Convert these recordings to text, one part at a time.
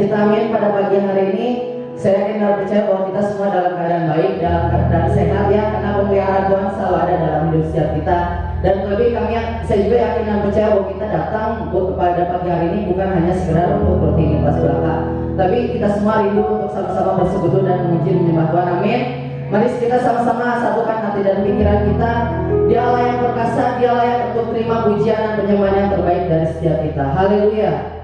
sukacita. Amin. Pada pagi hari ini saya yakin dan percaya bahwa kita semua dalam keadaan baik, dalam keadaan sehat ya, karena pemeliharaan Tuhan selalu ada dalam hidup setiap kita. Dan terlebih saya juga yakin dan percaya bahwa kita datang pada pagi hari ini bukan hanya sekedar untuk rutinitas belaka, tapi kita semua rindu untuk sama-sama bersekutu dan memuji menyembah Tuhan. Amin. Mari kita sama-sama satukan hati dan pikiran kita. Dia Allah yang perkasa, Dia layak untuk terima pujian dan penyembahan yang terbaik dari setiap kita. Haleluya.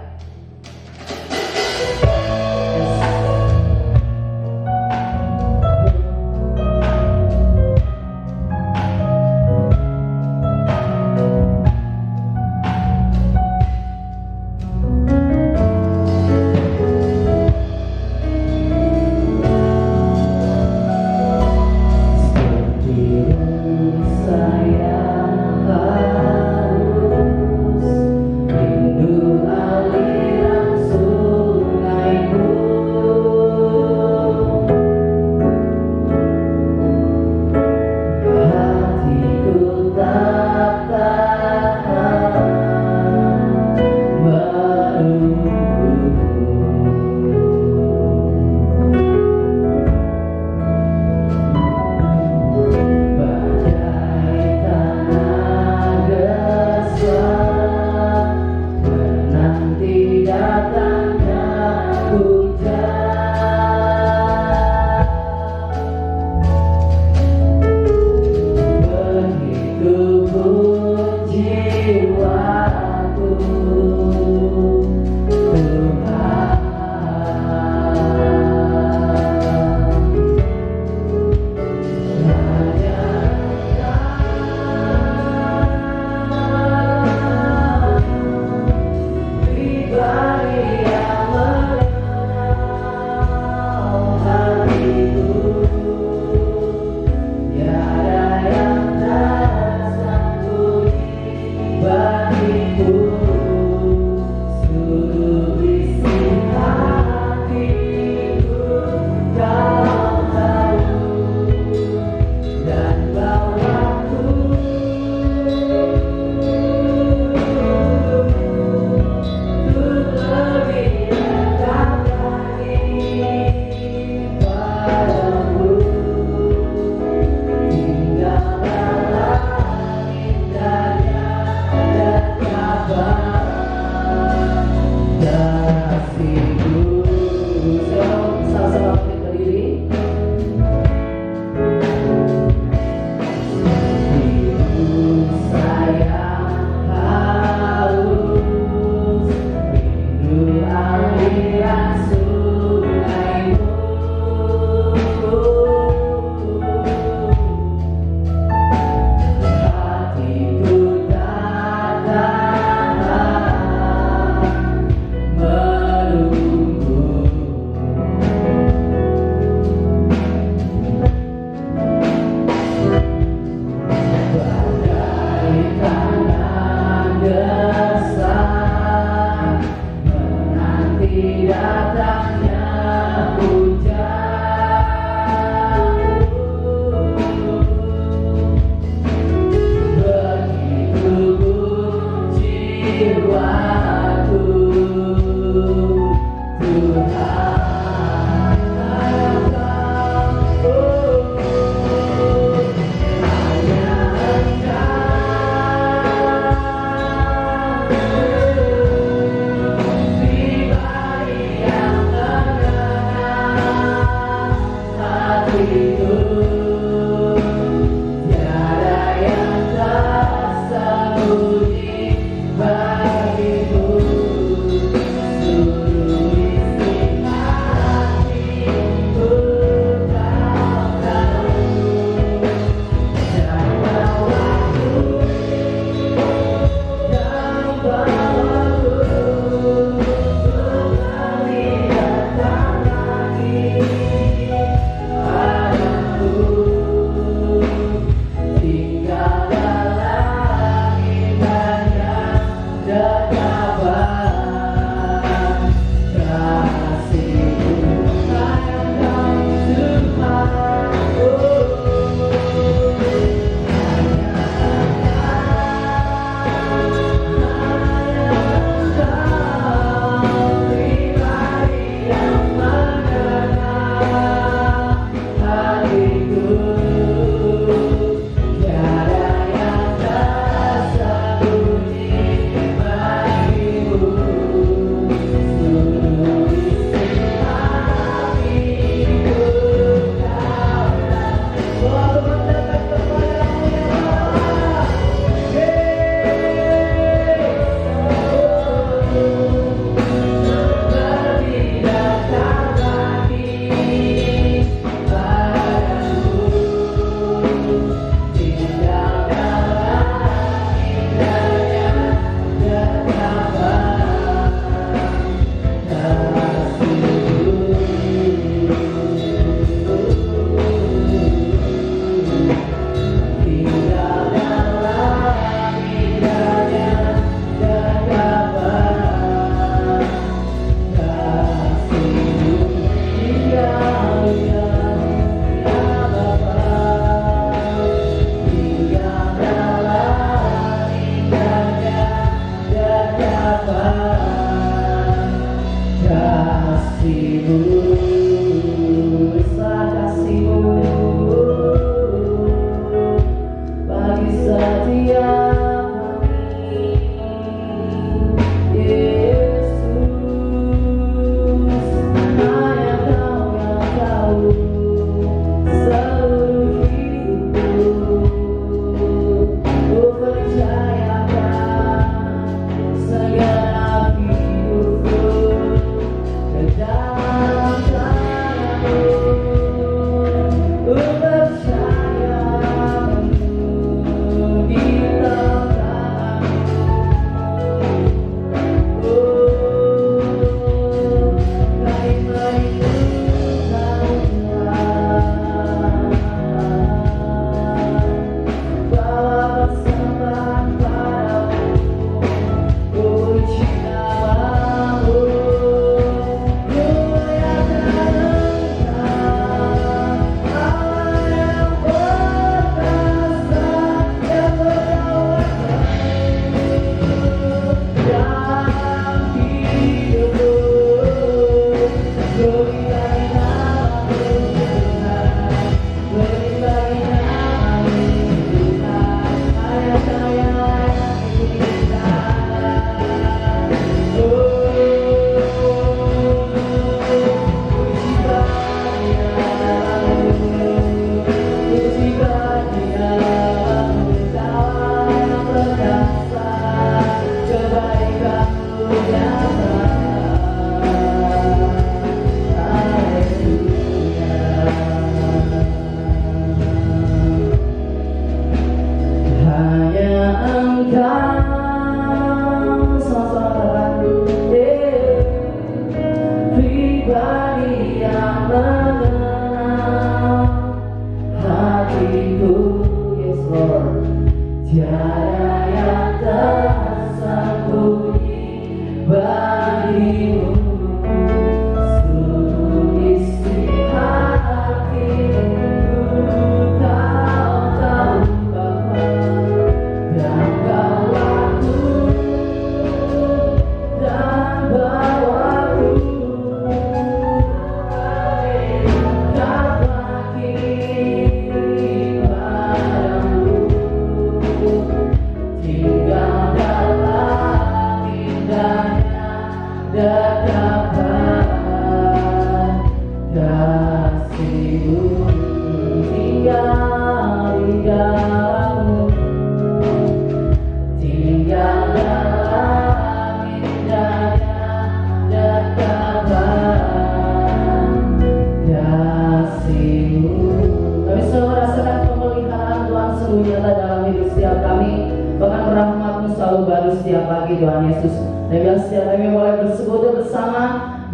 Tuhan Yesus. Dan biar setiap kami boleh bersekutu bersama,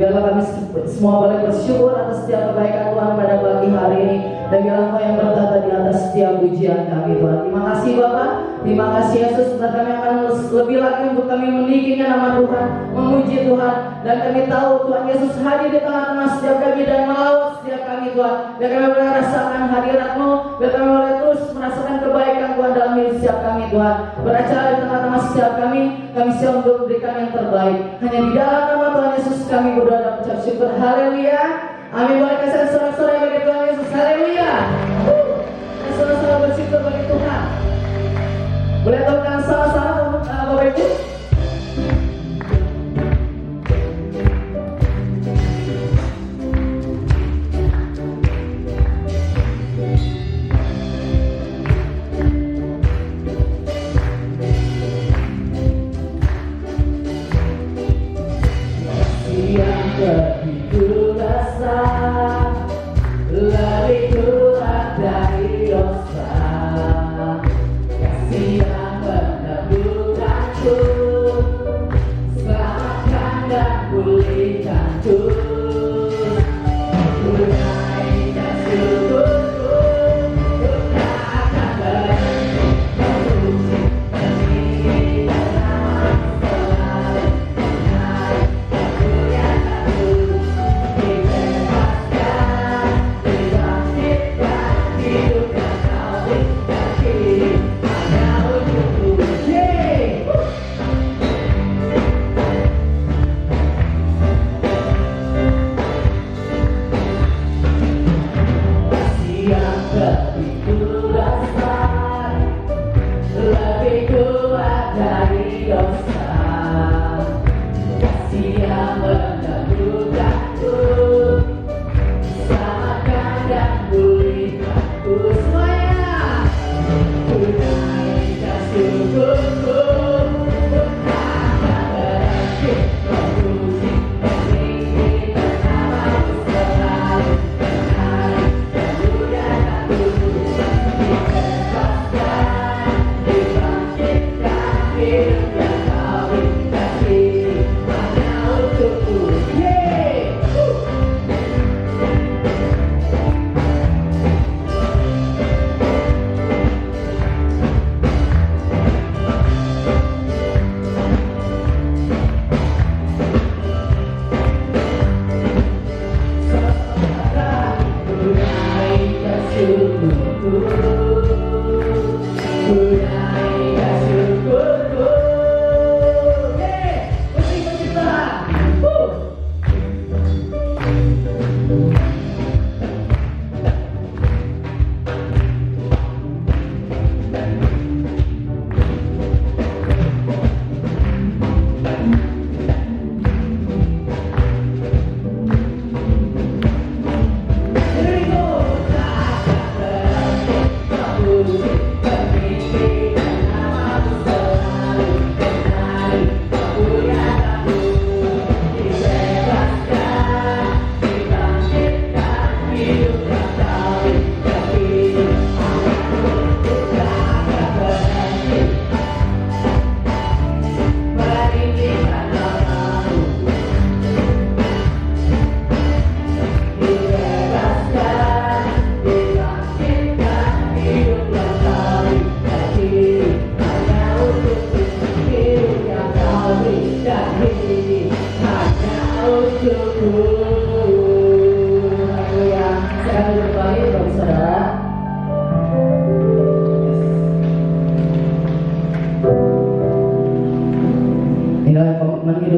biarlah kami semua boleh bersyukur atas setiap kebaikan Tuhan pada pagi hari ini. Dan biarlah Engkau yang bertata di atas setiap pujian kami Tuhan. Terima kasih Bapak, terima kasih Yesus. Dan kami akan lebih lagi untuk kami meninggikan nama Tuhan, memuji Tuhan. Dan kami tahu Tuhan Yesus hadir di tengah-tengah setiap kami dan melawat setiap kami Tuhan. Biar kami boleh merasakan hadirat-Mu, biar kami boleh terus merasakan kebaikan Tuhan dalam hidup setiap kami Tuhan. Beracara di tengah-tengah setiap kami siap untuk memberikan yang terbaik. Hanya di dalam nama Tuhan Yesus kami berdoa dan ucap syukur. Haleluya. Amin. Boleh kasih sorak-sorai bagi Tuhan Yesus. Haleluya. Dan sama-sama bersyukur bagi Tuhan. Boleh tepuk sama-sama untuk Bapak Ibu.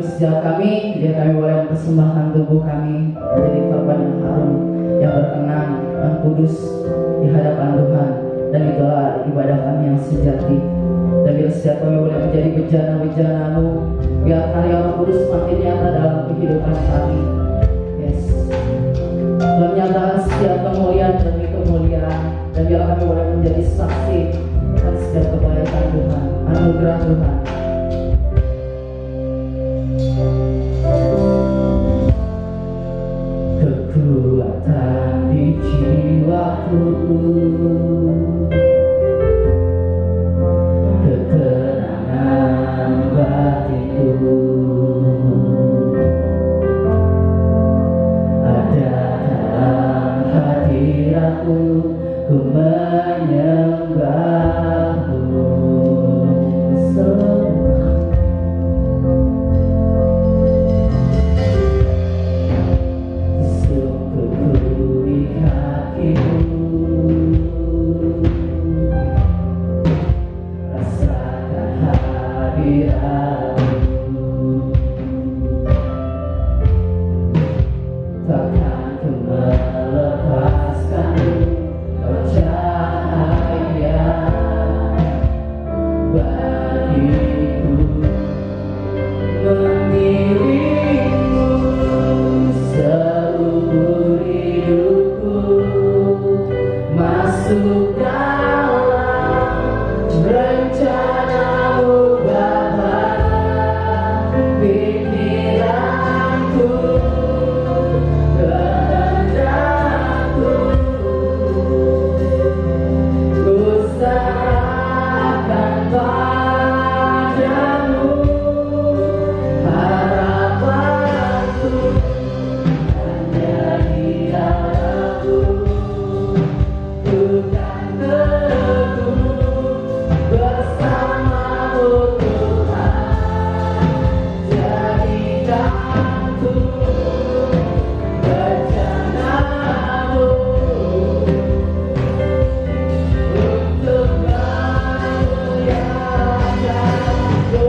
Sejak kami, biar kami boleh mempersembahkan tubuh kami menjadi korban yang harum, yang berkenan dan kudus di hadapan Tuhan. Dan itulah ibadah kami yang sejati. Dan biar setiap kami boleh menjadi bejana-bejana-Mu, biar karya Roh Kudus makin nyata dalam kehidupan kami. Yes. Tuhan nyatakan setiap kemuliaan demi kemuliaan, dan biar kami boleh menjadi saksi atas setiap kebaikan Tuhan, anugerah Tuhan. Kekuatan di jiwaku, ketenangan batin takkan ku melepaskanmu, kau cahaya bagiku, mengiringmu seumur hidupku, masuk dalam rencanamu Bapa, pikiranku, kehendakku, ku serahkan padamu, harapanku hanya di dalam-Mu, bukan teguh bersama-Mu Tuhan, jadikanku rencana-Mu untuk memuliakan bumi-Mu.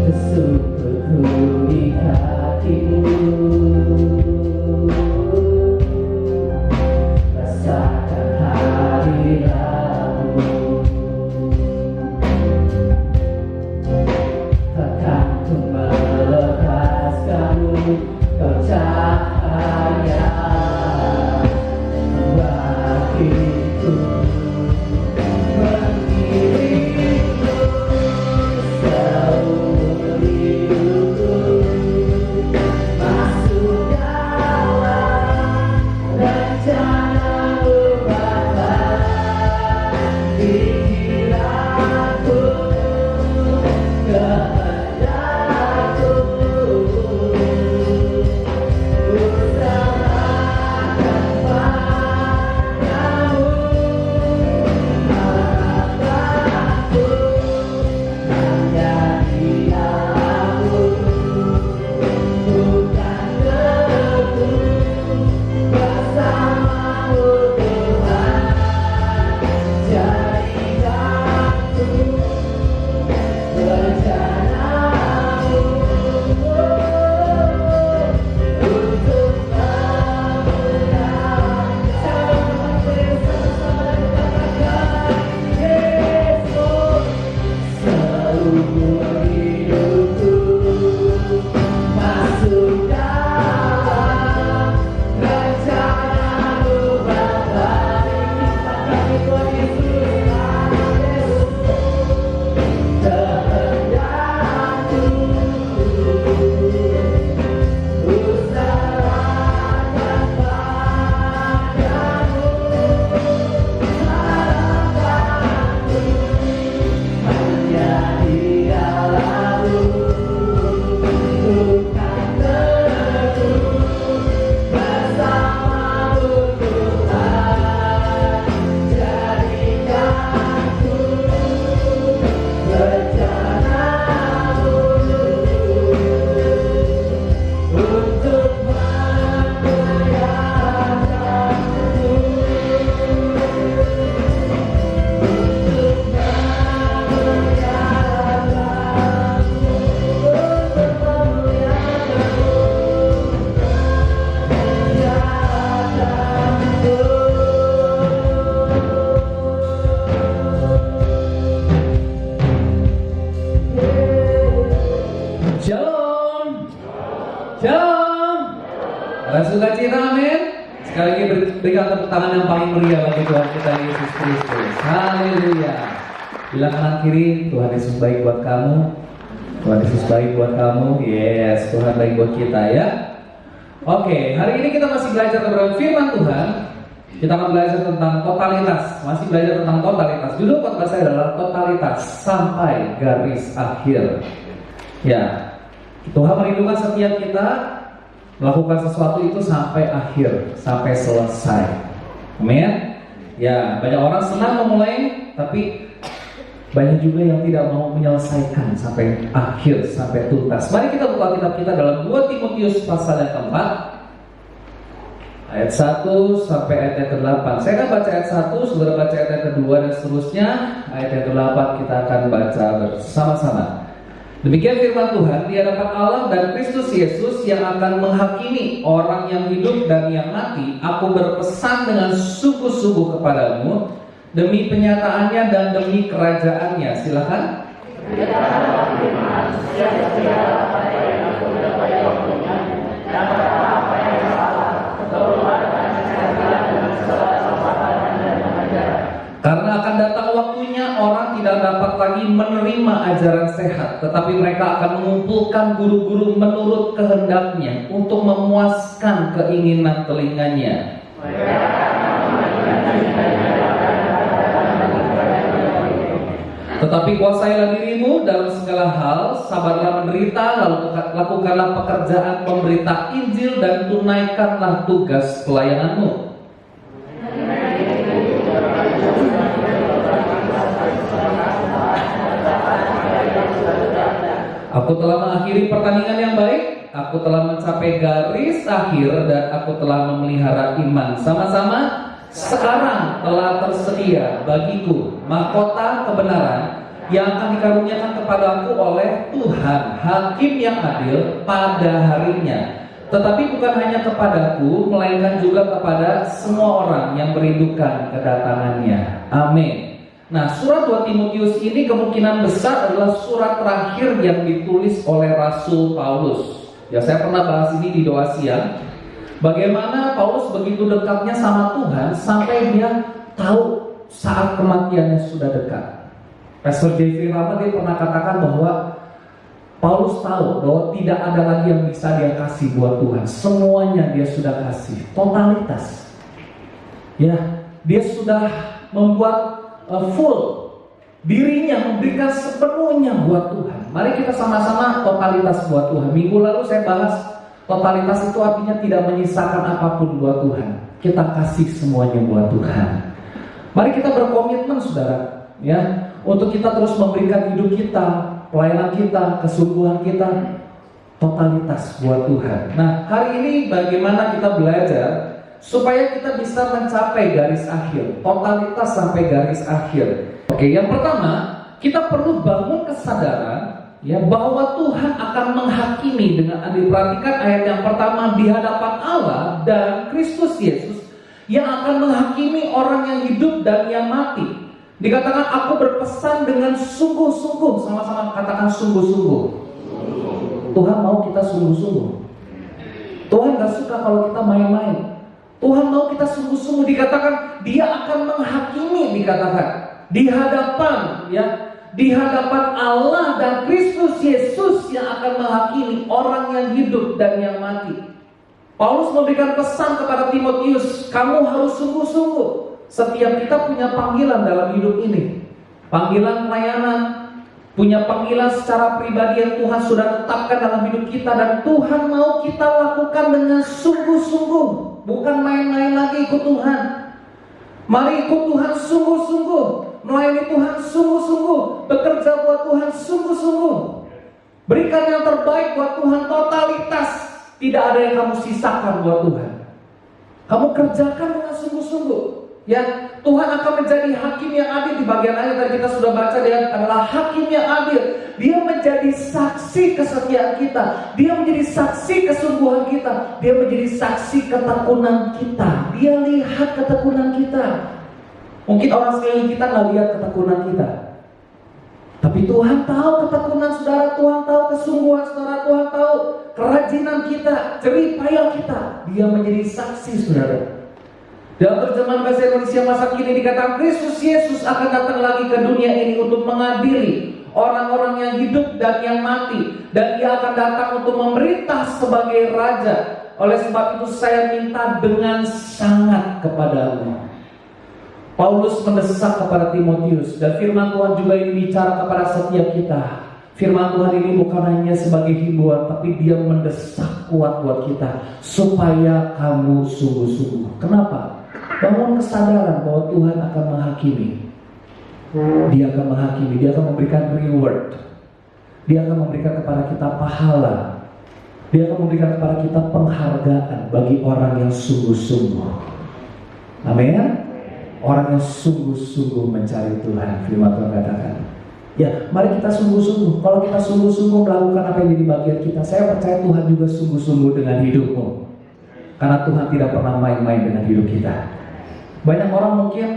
Kesukuku di kakimu, rasakan hadiratmu, takkan ku melepaskanmu, kau cahaya bagiku, mengiringku seumur hidupku, masuk dalam rencana-Mu Bapa, pikiranku, kehendakku, ku serahkan padamu, harapanku hanya di dalam-Mu, bukan teguh bersama-Mu Tuhan, jadikanku rencana-Mu untuk memuliakan Yesus seumur hidupku, masuk dalam rencana-Mu Bapa, kami Tuhan Yesus, kehendakku, ku serahkan padamu, harapanku hanya di dalam-Mu, bukan teguh bersama-Mu Tuhan, jadikanku rencana-Mu untuk memuliakan bumi-Mu, untuk Shalom, shalom. Ada sukacita, amin. Sekali lagi berikan tepuk tangan yang paling meriah bagi Tuhan kita Yesus Kristus. Haleluya. Bilang kanan kiri, Tuhan Yesus baik buat kamu. Tuhan Yesus baik buat kamu. Yes, Tuhan baik buat kita ya. Oke, hari ini kita masih belajar tentang firman Tuhan. Kita akan belajar tentang totalitas. Masih belajar tentang totalitas. Judul khotbah saya adalah totalitas sampai garis akhir. Ya, Tuhan merindukan setiap kita melakukan sesuatu itu sampai akhir, sampai selesai. Amin. Ya, banyak orang senang memulai, tapi Banyak juga yang tidak mau menyelesaikan sampai akhir, sampai tuntas. Mari kita buka kitab kita dalam 2 Timotius pasal yang keempat, ayat 1 sampai ayat yang ke-8. Saya akan baca ayat 1, saudara baca ayat yang kedua dan seterusnya. Ayat yang ke-8 kita akan baca bersama-sama. Demikian firman Tuhan di hadapan Allah dan Kristus Yesus yang akan menghakimi orang yang hidup dan yang mati. Aku berpesan dengan sungguh-sungguh kepadamu demi penyataannya dan demi kerajaannya. Silakan. Karena akan datang waktunya orang tidak dapat lagi menerima ajaran sehat, tetapi mereka akan mengumpulkan guru-guru menurut kehendaknya untuk memuaskan keinginan telinganya. Tetapi kuasailah dirimu dalam segala hal, sabarlah menderita, lalu lakukanlah pekerjaan pemberita Injil dan tunaikanlah tugas pelayananmu. Aku telah mengakhiri pertandingan yang baik, aku telah mencapai garis akhir, dan aku telah memelihara iman. Sama-sama, sekarang telah tersedia bagiku mahkota kebenaran yang akan dikaruniakan kepadaku oleh Tuhan, Hakim yang adil pada harinya. Tetapi bukan hanya kepadaku, melainkan juga kepada semua orang yang merindukan kedatangannya. Amin. Nah, surat 2 Timotius ini kemungkinan besar adalah surat terakhir yang ditulis oleh Rasul Paulus. Ya, saya pernah bahas ini di doa siang. Bagaimana Paulus begitu dekatnya sama Tuhan sampai dia tahu saat kematiannya sudah dekat. Pastor Jeffrey Rama dia pernah katakan bahwa Paulus tahu bahwa tidak ada lagi yang bisa dia kasih buat Tuhan. Semuanya dia sudah kasih, totalitas. Ya, dia sudah membuat full dirinya, memberikan sepenuhnya buat Tuhan. Mari kita sama-sama totalitas buat Tuhan. Minggu lalu saya bahas totalitas itu artinya tidak menyisakan apapun buat Tuhan. Kita kasih semuanya buat Tuhan. Mari kita berkomitmen, saudara, ya, untuk kita terus memberikan hidup kita, pelayanan kita, kesungguhan kita, totalitas buat Tuhan. Nah, hari ini bagaimana kita belajar supaya kita bisa mencapai garis akhir, totalitas sampai garis akhir. Oke, yang pertama, kita perlu bangun kesadaran, ya, bahwa Tuhan akan menghakimi dengan adil. Perhatikan ayat yang pertama, di hadapan Allah dan Kristus Yesus yang akan menghakimi orang yang hidup dan yang mati. Dikatakan aku berpesan dengan sungguh-sungguh. Sama-sama katakan sungguh-sungguh. Tuhan mau kita sungguh-sungguh. Tuhan gak suka kalau kita main-main. Tuhan mau kita sungguh-sungguh. Dikatakan dia akan menghakimi, dikatakan di hadapan, ya, di hadapan Allah dan Kristus Yesus yang akan menghakimi orang yang hidup dan yang mati. Paulus memberikan pesan kepada Timotius, kamu harus sungguh-sungguh. Setiap kita punya panggilan dalam hidup ini, panggilan pelayanan, punya panggilan secara pribadi yang Tuhan sudah tetapkan dalam hidup kita, dan Tuhan mau kita lakukan dengan sungguh-sungguh, bukan main-main lagi ikut Tuhan. Mari ikut Tuhan sungguh-sungguh, melayani Tuhan sungguh-sungguh, bekerja buat Tuhan sungguh-sungguh, berikan yang terbaik buat Tuhan, totalitas. Tidak ada yang kamu sisakan buat Tuhan. Kamu kerjakan dengan sungguh-sungguh. Ya, Tuhan akan menjadi hakim yang adil. Di bagian akhir tadi kita sudah baca, dia adalah hakim yang adil. Dia menjadi saksi kesetiaan kita, dia menjadi saksi kesungguhan kita, dia menjadi saksi ketekunan kita. Dia lihat ketekunan kita. Mungkin orang sekeliling kita nggak lihat ketekunan kita, tapi Tuhan tahu ketekunan saudara, Tuhan tahu kesungguhan saudara, Tuhan tahu kerajinan kita, jerih payah kita. Dia menjadi saksi, saudara. Dalam terjemahan bahasa Indonesia masa kini dikatakan Kristus Yesus akan datang lagi ke dunia ini untuk mengadili orang-orang yang hidup dan yang mati, dan Ia akan datang untuk memerintah sebagai Raja. Oleh sebab itu saya minta dengan sangat kepadamu. Paulus mendesak kepada Timotius, dan firman Tuhan juga ini bicara kepada setiap kita. Firman Tuhan ini bukan hanya sebagai himbauan, tapi dia mendesak kuat buat kita supaya kamu sungguh-sungguh. Kenapa? Bangun kesadaran bahwa Tuhan akan menghakimi. Dia akan menghakimi, dia akan memberikan reward. Dia akan memberikan kepada kita pahala. Dia akan memberikan kepada kita penghargaan bagi orang yang sungguh-sungguh. Amin. Orang yang sungguh-sungguh mencari Tuhan. Firman Tuhan katakan, ya, mari kita sungguh-sungguh. Kalau kita sungguh-sungguh melakukan apa yang jadi bagian kita, saya percaya Tuhan juga sungguh-sungguh dengan hidupmu. Karena Tuhan tidak pernah main-main dengan hidup kita. Banyak orang mungkin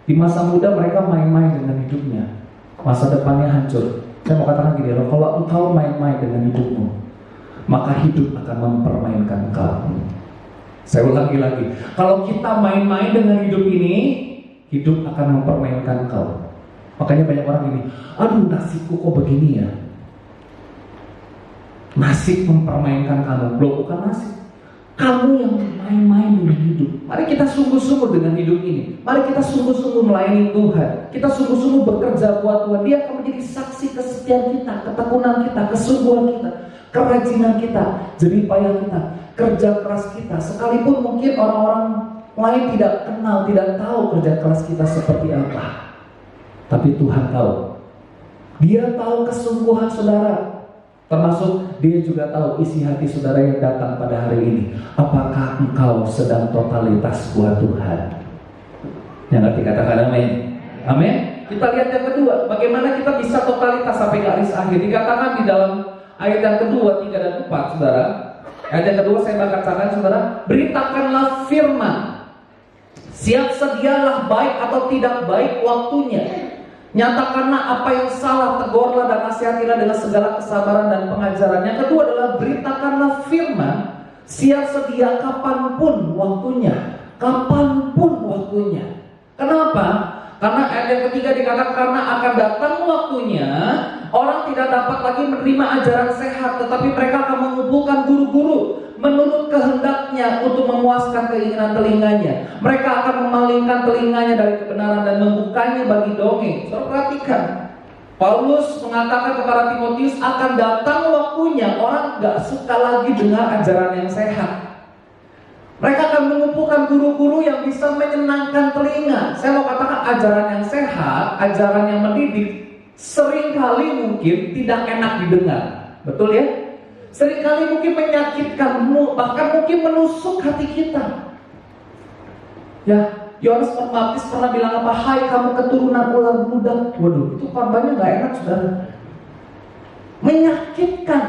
di masa muda mereka main-main dengan hidupnya, masa depannya hancur. Saya mau katakan gini loh, kalau engkau main-main dengan hidupmu, maka hidup akan mempermainkan engkau. Saya ulangi lagi, kalau kita main-main dengan hidup ini, hidup akan mempermainkan engkau. Makanya banyak orang gini, aduh nasibku kok begini ya. Nasib mempermainkan kamu. Belum, bukan nasib, kamu yang main-main dengan hidup. Mari kita sungguh-sungguh dengan hidup ini. Mari kita sungguh-sungguh melayani Tuhan. Kita sungguh-sungguh bekerja buat Tuhan. Dia akan menjadi saksi kesetiaan kita, ketekunan kita, kesungguhan kita, kerajinan kita, jerih payah kita, kerja keras kita. Sekalipun mungkin orang-orang lain tidak kenal, tidak tahu kerja keras kita seperti apa, tapi Tuhan tahu. Dia tahu kesungguhan saudara. Termasuk dia juga tahu isi hati saudara yang datang pada hari ini. Apakah engkau sedang totalitas buat Tuhan? Yang ngerti katakan amin. Amin. Kita lihat yang kedua, bagaimana kita bisa totalitas sampai garis akhir. Dikatakan di dalam ayat yang kedua, 3 dan 4, saudara. Ayat yang kedua saya bacakan, saudara. Beritakanlah firman. Siap sedialah baik atau tidak baik waktunya. Nyatakanlah apa yang salah, tegurlah dan nasihatilah dengan segala kesabaran dan pengajaran. Yang kedua adalah beritakanlah firman. Siap sedia kapanpun waktunya. Kapanpun waktunya. Kenapa? Karena ayat yang ketiga dikatakan karena akan datang waktunya orang tidak dapat lagi menerima ajaran sehat, tetapi mereka akan mengumpulkan guru-guru menurut kehendaknya untuk memuaskan keinginan telinganya. Mereka akan memalingkan telinganya dari kebenaran dan membukanya bagi dongeng. Saudara perhatikan, Paulus mengatakan kepada Timotius akan datang waktunya orang gak suka lagi dengar ajaran yang sehat. Mereka akan mengumpulkan guru-guru yang bisa menyenangkan telinga. Saya mau katakan ajaran yang sehat, ajaran yang mendidik, seringkali mungkin tidak enak didengar. Betul ya? Seringkali mungkin menyakitkanmu, bahkan mungkin menusuk hati kita. Ya, Yohanes Pembaptis pernah bilang apa? Hai kamu keturunan ular muda. Waduh, itu korbannya gak enak, saudara. Menyakitkan.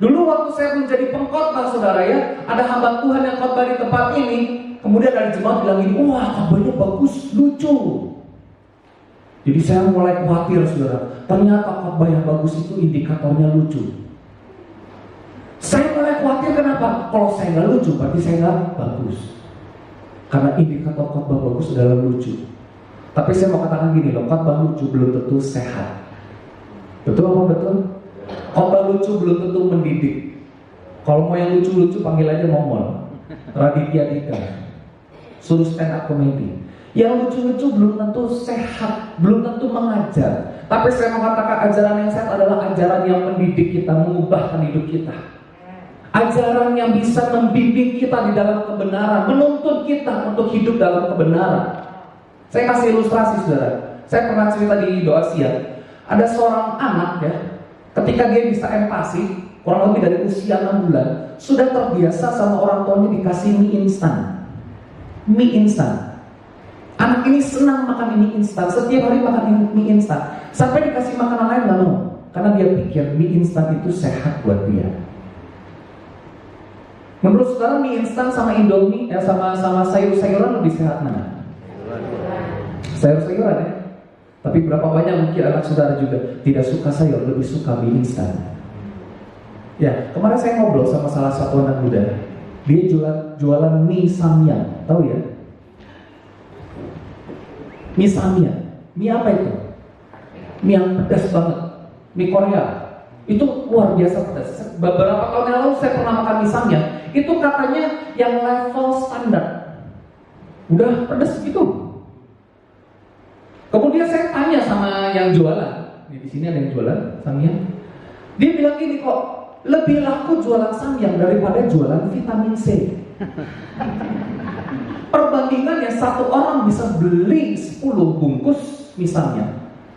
Dulu waktu saya menjadi pengkhotbah, saudara ya, ada hamba Tuhan yang khotbah di tempat ini. Kemudian dari jemaat bilang ini, wah khotbahnya bagus, lucu. Jadi saya mulai khawatir, saudara. Ternyata khotbah yang bagus itu indikatornya lucu. Saya mulai khawatir, kenapa? Kalau saya nggak lucu, berarti saya nggak bagus. Karena indikator khotbah bagus adalah lucu. Tapi saya mau katakan gini loh, khotbah lucu belum tentu sehat. Betul apa betul? Khotbah lucu belum tentu mendidik. Kalau mau yang lucu-lucu panggil aja Momol, Raditya Dika, suruh stand up comedy. Yang lucu-lucu belum tentu sehat, belum tentu mengajar. Tapi saya mau katakan ajaran yang sehat adalah ajaran yang mendidik kita, mengubahkan hidup kita. Ajaran yang bisa membimbing kita di dalam kebenaran, menuntun kita untuk hidup dalam kebenaran. Saya kasih ilustrasi, saudara. Saya pernah cerita di doa siang. Ada seorang anak ya, ketika dia bisa empati, kurang lebih dari usia 6 bulan, sudah terbiasa sama orang tuanya dikasih mie instan. Mie instan. Anak ini senang makan mie instan, setiap hari makan mie instan. Sampai dikasih makanan lain nggak mau, karena dia pikir mie instan itu sehat buat dia. Menurut saudara mie instan sama Indomie, sama sayur-sayuran lebih sehat mana? Sayur-sayuran ya. Tapi berapa banyak mungkin anak saudara juga tidak suka sayur, lebih suka mie instan. Ya, kemarin saya ngobrol sama salah satu anak muda. Dia jualan mie samyang, tahu ya? Mie samyang. Mie apa itu? Mie yang pedas banget. Mie Korea. Itu luar biasa pedas. Beberapa tahun yang lalu saya pernah makan mie samyang. Itu katanya yang level standar. Udah pedas gitu. Kemudian saya tanya sama yang jualan. Di sini ada yang jualan samyang. Dia bilang gini, kok lebih laku jualan samyang daripada jualan vitamin C. Perbandingannya satu orang bisa beli 10 bungkus misalnya,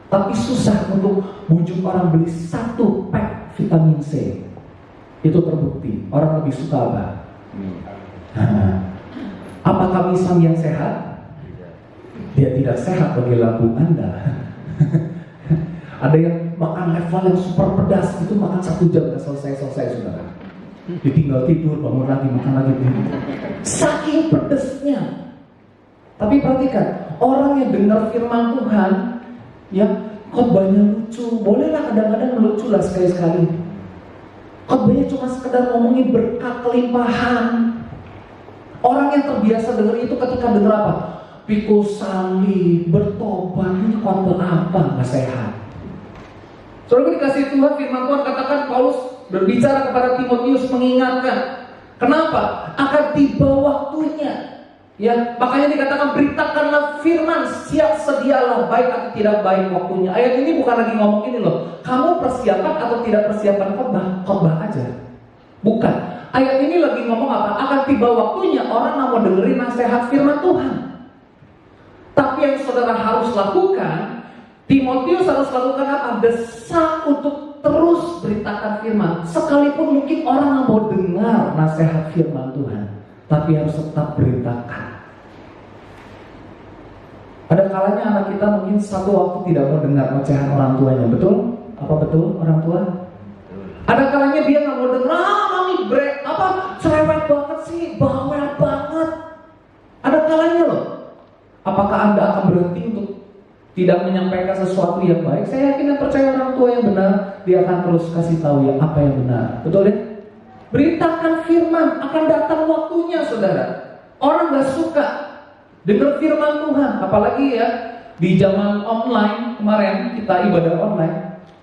tapi susah untuk bujuk orang beli 1 pack vitamin C. Itu terbukti. Orang lebih suka apa? Apakah pisang yang sehat? Dia tidak sehat bagi lambung Anda. Ada yang makan level yang super pedas, itu makan 1 jam udah selesai saudara. Ditinggal tidur, bangun lagi, makan lagi. Saking pedesnya. Tapi perhatikan, orang yang dengar firman Tuhan, ya khotbahnya lucu, bolehlah kadang-kadang lucu lah sekali-sekali. Khotbahnya cuma sekedar ngomongin berkat kelimpahan. Orang yang terbiasa dengar itu ketika dengar apa? Pikul salib, bertobat, ini khotbah apa? Nggak sehat. Saudara dikasih Tuhan, firman Tuhan katakan Paulus berbicara kepada Timotius mengingatkan, kenapa? Akan tiba waktunya. Ya, makanya dikatakan beritakanlah firman, siap sedialah baik atau tidak baik waktunya. Ayat ini bukan lagi ngomong ini loh, kamu persiapan atau tidak persiapan khotbah aja. Bukan. Ayat ini lagi ngomong apa? Akan tiba waktunya orang mau dengerin nasihat firman Tuhan. Tapi yang saudara harus lakukan, Timotius harus lakukan apa? Desak untuk terus beritakan firman. Sekalipun mungkin orang mau dengar nasihat firman Tuhan, tapi harus tetap beritakan. Ada kalanya anak kita mungkin satu waktu tidak mau dengar ocehan orang tuanya, betul? Apa betul orang tua? Ada kalanya dia nggak mau dengar, mami brek, apa cerewet banget sih, bawel banget. Ada kalanya loh. Apakah Anda akan berhenti untuk tidak menyampaikan sesuatu yang baik? Saya yakin dan percaya orang tua yang benar, dia akan terus kasih tahu ya apa yang benar, betul ya? Beritakan firman, akan datang waktunya saudara. Orang gak suka dengar firman Tuhan. Apalagi ya di zaman online kemarin, kita ibadah online,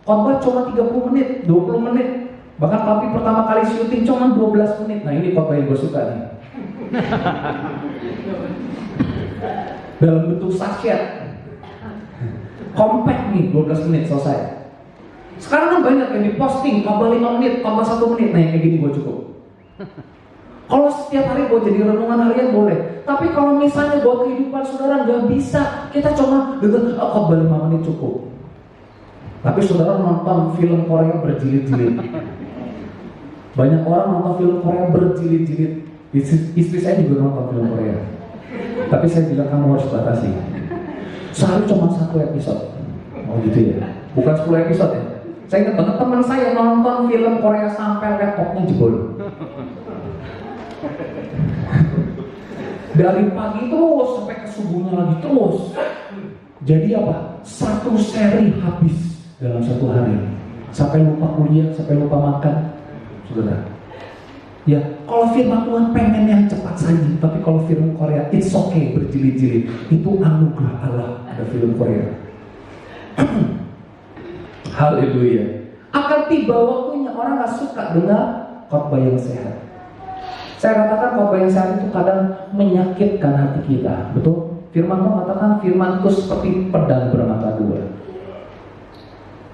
khotbah cuma 30 menit, 20 menit. Bahkan papi pertama kali syuting cuma 12 menit. Nah ini khotbah yang gue suka nih. Dalam bentuk sachet, compact nih, 12 menit selesai. Sekarang kan banyak yang diposting, khotbah 5 menit, khotbah 1 menit. Nah yang kayak gini gue cukup. Kalau setiap hari gue jadi renungan harian boleh. Tapi kalau misalnya buat kehidupan saudara nggak bisa, kita cuma dengar khotbah 5 menit cukup. Tapi saudara nonton film Korea berjilid-jilid. Banyak orang nonton film Korea berjilid-jilid. Istri saya juga nonton film Korea. Tapi saya bilang kamu harus batasi. Sehari cuma 1 episode. Oh gitu ya. Bukan 10 episode ya. Saya ingat banget teman saya nonton film Korea sampai laptopnya jebol. Dari pagi terus sampai ke subuhnya lagi terus. Jadi apa? 1 seri habis dalam 1 hari. Sampai lupa kuliah, sampai lupa makan. Saudara. Ya, kalau firman Tuhan pengen yang cepat saja, tapi kalau film Korea it's okay berjilid-jilid. Itu anugerah Allah ada film Korea. Haleluya. Akan tiba waktunya orang gak suka dengar khotbah yang sehat. Saya katakan khotbah yang sehat itu kadang menyakitkan hati kita. Betul? Firman Tuhan katakan firman itu seperti pedang bermata 2.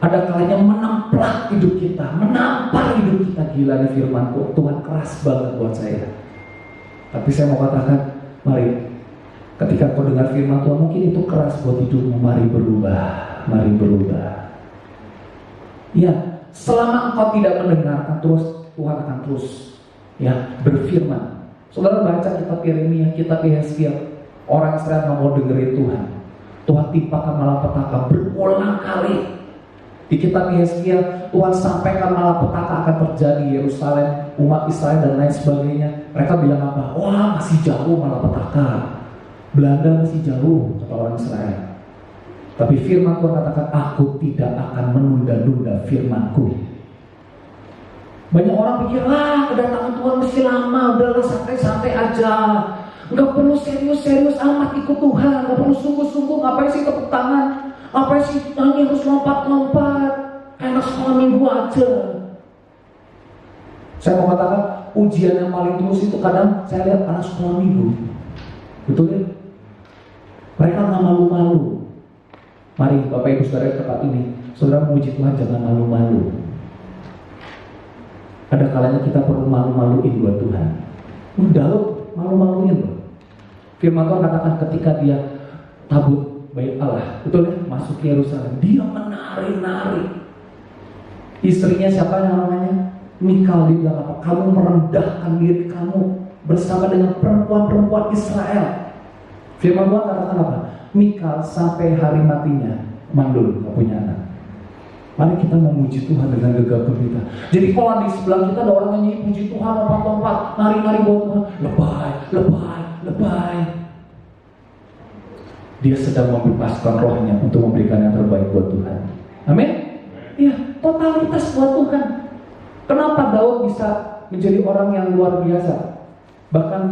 Ada kalanya menempelak hidup kita, menampar hidup kita. Gila nih firman Tuhan keras banget buat saya. Tapi saya mau katakan, mari ketika kau dengar firman Tuhan mungkin itu keras buat hidupmu, mari berubah, mari berubah. Ya, selama engkau tidak mendengarkan terus, Tuhan akan terus ya berfirman. Saudara baca kitab Yeremia, kitab Yesaya, orang Israel nggak mau dengerin Tuhan. Tuhan timpakan malapetaka berulang kali. Di kitab Yesaya, Tuhan sampaikan malapetaka akan terjadi di Yerusalem, umat Israel dan lain sebagainya. Mereka bilang apa? Wah masih jauh malapetaka, Belanda masih jauh, kata orang Israel. Tapi firman Tuhan katakan, aku tidak akan menunda-nunda firmanku. Banyak orang pikir, kedatangan Tuhan mesti lama, udahlah santai-santai aja. Nggak perlu serius-serius amat ikut Tuhan, nggak perlu sungguh-sungguh, ngapain sih tepuk tangan? Apa sih tanya harus lompat-lompat? Kayak anak sekolah minggu aja. Saya mau katakan ujian yang paling tulus itu kadang saya lihat anak sekolah minggu. Betul ya? Mereka nggak malu-malu. Mari Bapak Ibu Saudara di tempat ini, saudara memuji Tuhan jangan malu-malu. Ada kalanya kita perlu malu-maluin buat Tuhan. Udah lo malu-maluin loh. Firman Tuhan katakan ketika dia tabut bait Allah, betul ya? Masuk ke Yerusalem, dia menari-nari. Istrinya siapa yang namanya? Mikal dibilang apa? Kamu merendahkan diri kamu bersama dengan perempuan-perempuan Israel. Firman Tuhan katakan apa? Mikal sampai hari matinya mandul, gak punya anak. Mari kita memuji Tuhan dengan gegap gempita. Jadi kalau di sebelah kita ada orang yang nyanyi puji Tuhan, lompat-lompat, nari-nari buat Tuhan, lebay, lebay, lebay. Dia sedang membebaskan rohnya untuk memberikan yang terbaik buat Tuhan. Amin? Iya, totalitas buat Tuhan. Kenapa Daud bisa menjadi orang yang luar biasa? Bahkan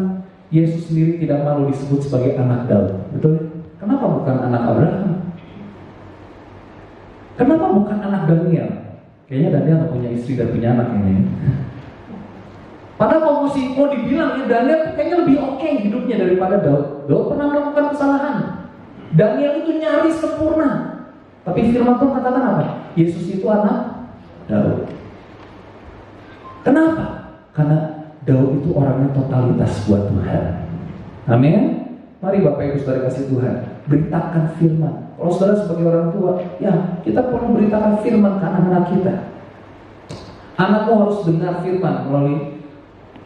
Yesus sendiri tidak malu disebut sebagai anak Daud. Betul? Kenapa bukan anak Abraham? Kenapa bukan anak Daniel? Kayaknya Daniel gak punya istri dan punya anak ini. Padahal mau dibilang ya Daniel kayaknya lebih oke hidupnya daripada Daud. Daud pernah melakukan kesalahan. Daniel itu nyaris sempurna. Tapi firman Tuhan katakan apa? Yesus itu anak Daud. Kenapa? Karena Daud itu orangnya totalitas buat Tuhan. Amin. Mari Bapak Ibu Saudara kasih Tuhan, beritakan firman. Kalau saudara sebagai orang tua, ya kita perlu beritakan firman ke anak-anak kita. Anakmu harus dengar firman melalui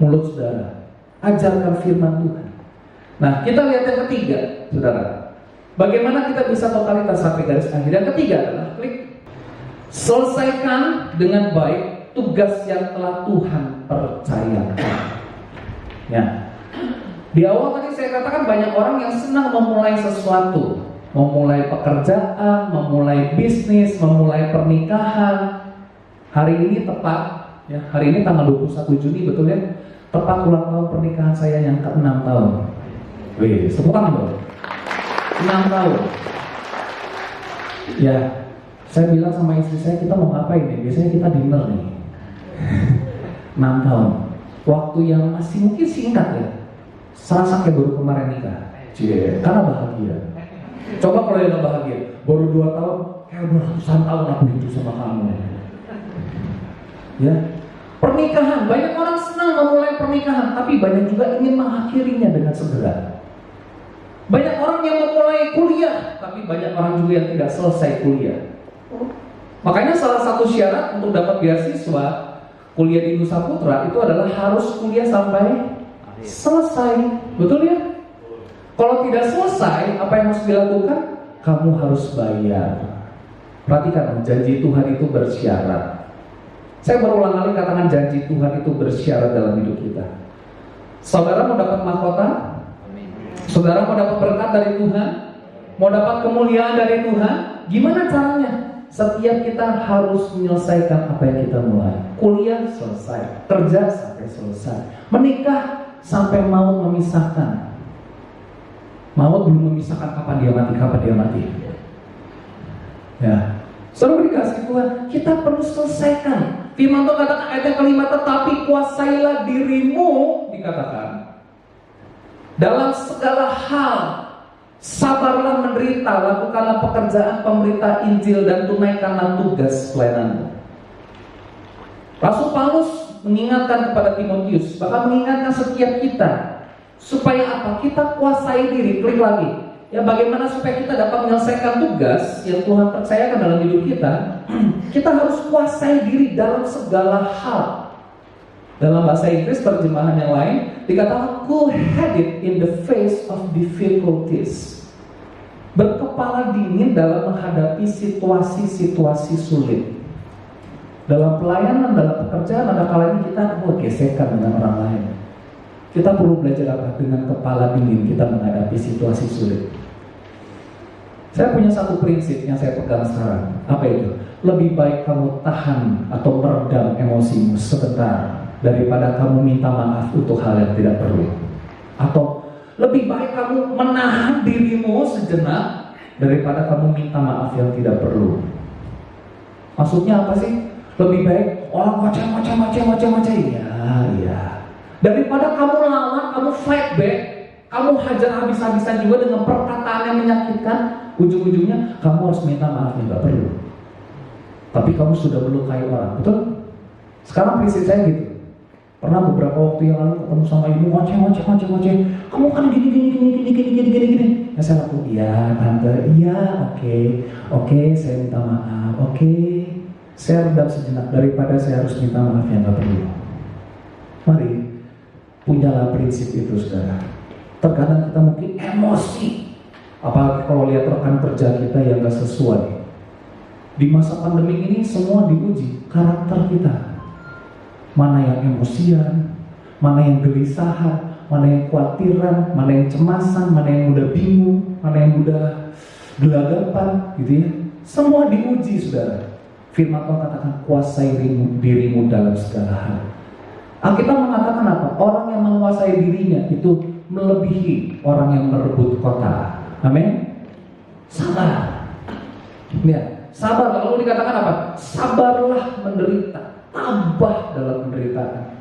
mulut saudara. Ajarkan firman Tuhan. Nah, kita lihat yang ketiga, saudara. Bagaimana kita bisa totalitas sampai garis akhir? Yang ketiga adalah klik. Selesaikan dengan baik tugas yang telah Tuhan percayakan. Ya. Di awal tadi saya katakan banyak orang yang senang memulai sesuatu, memulai pekerjaan, memulai bisnis, memulai pernikahan. Hari ini tepat, ya, hari ini tanggal 21 Juni betul ya? Tepat ulang tahun pernikahan saya yang ke-6 tahun. Wih, tepuk tangan dong. 6 tahun. Ya, saya bilang sama istri saya, kita mau ngapain nih? Biasanya kita dinner nih. 6 tahun. Waktu yang masih mungkin singkat ya. Serasa kayak baru kemarin nikah. Karena bahagia. Coba kalau yang bahagia, baru 2 tahun, kayak udah ratusan tahun aku hidup sama kamu. Ya, pernikahan, banyak orang senang memulai pernikahan, tapi banyak juga ingin mengakhirinya dengan segera. Banyak orang yang memulai kuliah, tapi banyak orang juga yang tidak selesai kuliah. Makanya salah satu syarat untuk dapat beasiswa kuliah di Nusa Putra itu adalah harus kuliah sampai selesai. Betul ya? Kalau tidak selesai, apa yang harus dilakukan? Kamu harus bayar. Perhatikan, janji Tuhan itu bersyarat. Saya berulang kali katakan janji Tuhan itu bersyarat dalam hidup kita. Saudara mau dapat mahkota? Saudara mau dapat berkat dari Tuhan? Mau dapat kemuliaan dari Tuhan? Gimana caranya? Setiap kita harus menyelesaikan apa yang kita mulai. Kuliah selesai, kerja sampai selesai, menikah sampai maut memisahkan. Maut belum memisahkan kapan dia mati. Ya, saudara dikasih Tuhan, kita perlu selesaikan. Firman Tuhan katakan ayat yang kelima, tetapi kuasailah dirimu, dikatakan dalam segala hal, sabarlah menderita, lakukanlah pekerjaan pemberita Injil dan tunaikanlah tugas pelayananmu. Rasul Paulus mengingatkan kepada Timotius, bahkan mengingatkan setiap kita, supaya apa? Kita kuasai diri. Klik lagi. Ya, bagaimana supaya kita dapat menyelesaikan tugas yang Tuhan percayakan dalam hidup kita? Kita harus kuasai diri dalam segala hal. Dalam bahasa Inggris terjemahan yang lain dikatakan cool-headed in the face of difficulties. Berkepala dingin dalam menghadapi situasi-situasi sulit. Dalam pelayanan, dalam pekerjaan, ada kalanya kita gesekan dengan orang lain. Kita perlu belajar apa? Dengan kepala dingin kita menghadapi situasi sulit. Saya punya satu prinsip yang saya pegang sekarang. Apa itu? Lebih baik kamu tahan atau meredam emosimu sebentar daripada kamu minta maaf untuk hal yang tidak perlu. Atau lebih baik kamu menahan dirimu sejenak daripada kamu minta maaf yang tidak perlu. Maksudnya apa sih? Lebih baik orang macam-macam. Ya. Daripada kamu lawan, kamu fight back, kamu hajar habis-habisan juga dengan perkataan yang menyakitkan, ujung-ujungnya kamu harus minta maaf yang tidak perlu. Tapi kamu sudah melukai orang, betul? Sekarang prinsip saya gitu. Pernah beberapa waktu yang lalu ketemu sama ibu, ngoceh. Kamu kan gini. Ya saya laku, iya tante, iya oke, saya minta maaf, oke. Saya redam sejenak daripada saya harus minta maaf yang gak perlu. Mari, punyalah prinsip itu saudara. Terkadang kita mungkin emosi, apalagi kalau lihat rekan kerja kita yang gak sesuai. Di masa pandemi ini semua diuji karakter kita. Mana yang emosian, mana yang gelisahan, mana yang khawatiran, mana yang cemasan, mana yang mudah bingung, mana yang mudah gelagapan, gitu ya. Semua diuji, saudara. Firman Tuhan katakan, kuasai dirimu dalam segala hal. Alkitab mengatakan apa? Orang yang menguasai dirinya itu melebihi orang yang merebut kota. Amin. Sabar. Ya, sabar. Lalu dikatakan apa? Sabarlah menderita. Tabah dalam penderitaan.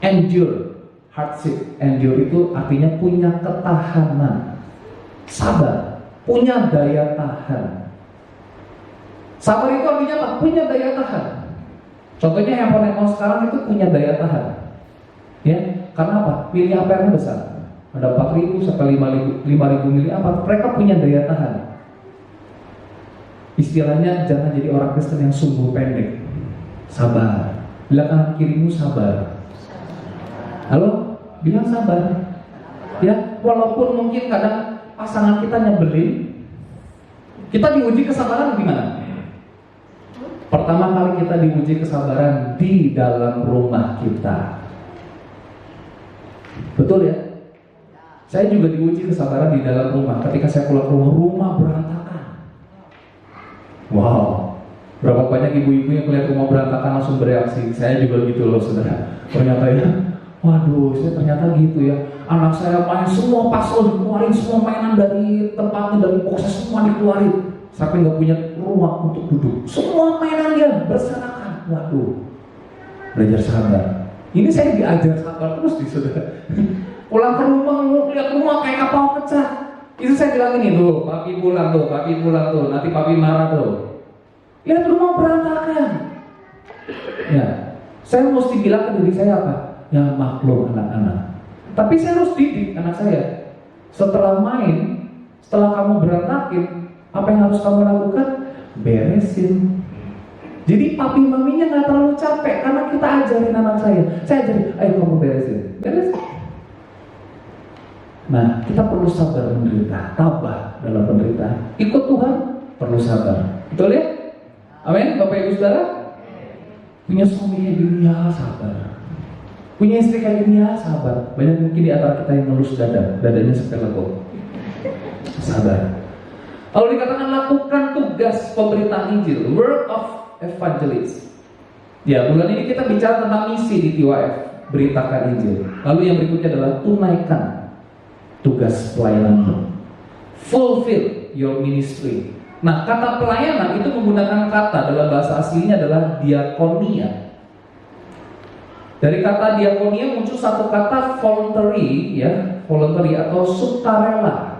Endure, hardship. Endure itu artinya punya ketahanan. Sabar, punya daya tahan. Sabar itu artinya apa? Punya daya tahan. Contohnya handphone sekarang itu punya daya tahan. Ya, karena apa? Miliampere besar. Ada 4.000 sampai 5.000 miliampere. Mereka punya daya tahan. Istilahnya jangan jadi orang Kristen yang sungguh pendek. Sabar. Bilang kanan kirimu sabar. Halo? Bilang sabar. Ya, walaupun mungkin kadang pasangan kita nyebelin, kita diuji kesabaran gimana? Pertama kali kita diuji kesabaran di dalam rumah kita. Betul ya? Saya juga diuji kesabaran di dalam rumah. Ketika saya pulang ke rumah berantakan. Wow. Berapa banyak ibu-ibu yang melihat rumah berantakan langsung bereaksi. Saya juga gitu loh saudara. Ternyata ya, waduh, saya ternyata gitu ya. Anak saya main semua pasal dikeluarin, semua mainan dari tempatnya, dari boxnya semua dikeluarin. Sampai nggak punya ruang untuk duduk. Semua mainan dia berserakan. Waduh, belajar sabar. Ini saya diajar sabar terus di saudara. Pulang ke rumah, lihat rumah kayak kapal pecah. Itu saya bilang ini tuh, papi pulang tuh, nanti papi marah tuh. Lihat rumah berantakan. Ya, saya mesti bilang ke diri saya apa? Ya maklum anak-anak. Tapi saya harus didik anak saya. Setelah main, setelah kamu berantakin, apa yang harus kamu lakukan? Beresin. Jadi papi maminya nggak terlalu capek karena kita ajarin anak saya. Saya ajarin, ayo kamu beresin. Nah, kita perlu sabar menderita, tabah dalam penderitaan. Ikut Tuhan perlu sabar. Betul ya? Amin, Bapak Ibu Saudara. Punya suami kayak gini ya sabar. Punya istri kayak gini ya sabar. Banyak mungkin di antara kita yang ngelus dadanya sampai legok. Sabar. Lalu dikatakan lakukan tugas pemberitaan Injil, work of evangelist. Ya, bulan ini kita bicara tentang misi di TYF, beritakan Injil. Lalu yang berikutnya adalah tunaikan tugas pelayanan. Fulfill your ministry. Nah, kata pelayanan itu menggunakan kata dalam bahasa aslinya adalah diakonia. Dari kata diakonia muncul satu kata voluntary, ya, voluntary atau sukarela.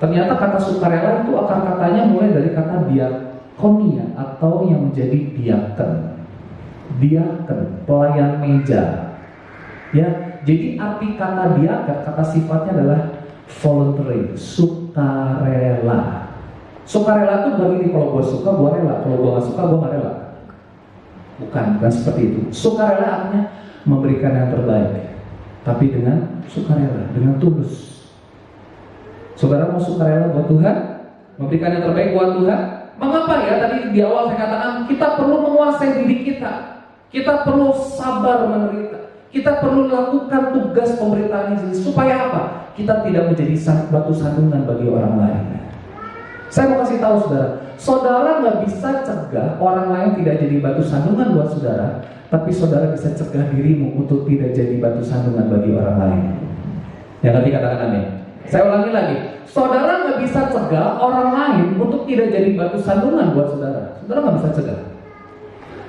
Ternyata kata sukarela itu akar katanya mulai dari kata diakonia atau yang menjadi diaken. Diaken, pelayan meja. Ya, jadi arti kata diaken, kata sifatnya adalah voluntary, sukarela. Sukarela itu bukan ini, kalau gue suka gue rela, kalau gue gak suka gue gak rela. Bukan seperti itu. Sukarela artinya memberikan yang terbaik, tapi dengan sukarela, dengan tulus. Saudara mau sukarela buat Tuhan, memberikan yang terbaik buat Tuhan. Mengapa ya? Tadi di awal saya katakan kita perlu menguasai diri kita. Kita perlu sabar menderita. Kita perlu lakukan tugas pemberitaan Injil. Supaya apa? Kita tidak menjadi batu sandungan bagi orang lain. Saya mau kasih tahu saudara, saudara nggak bisa cegah orang lain tidak jadi batu sandungan buat saudara, tapi saudara bisa cegah dirimu untuk tidak jadi batu sandungan bagi orang lain. Yang tadi katakan amin. Saya ulangi lagi, saudara nggak bisa cegah orang lain untuk tidak jadi batu sandungan buat saudara. Saudara nggak bisa cegah.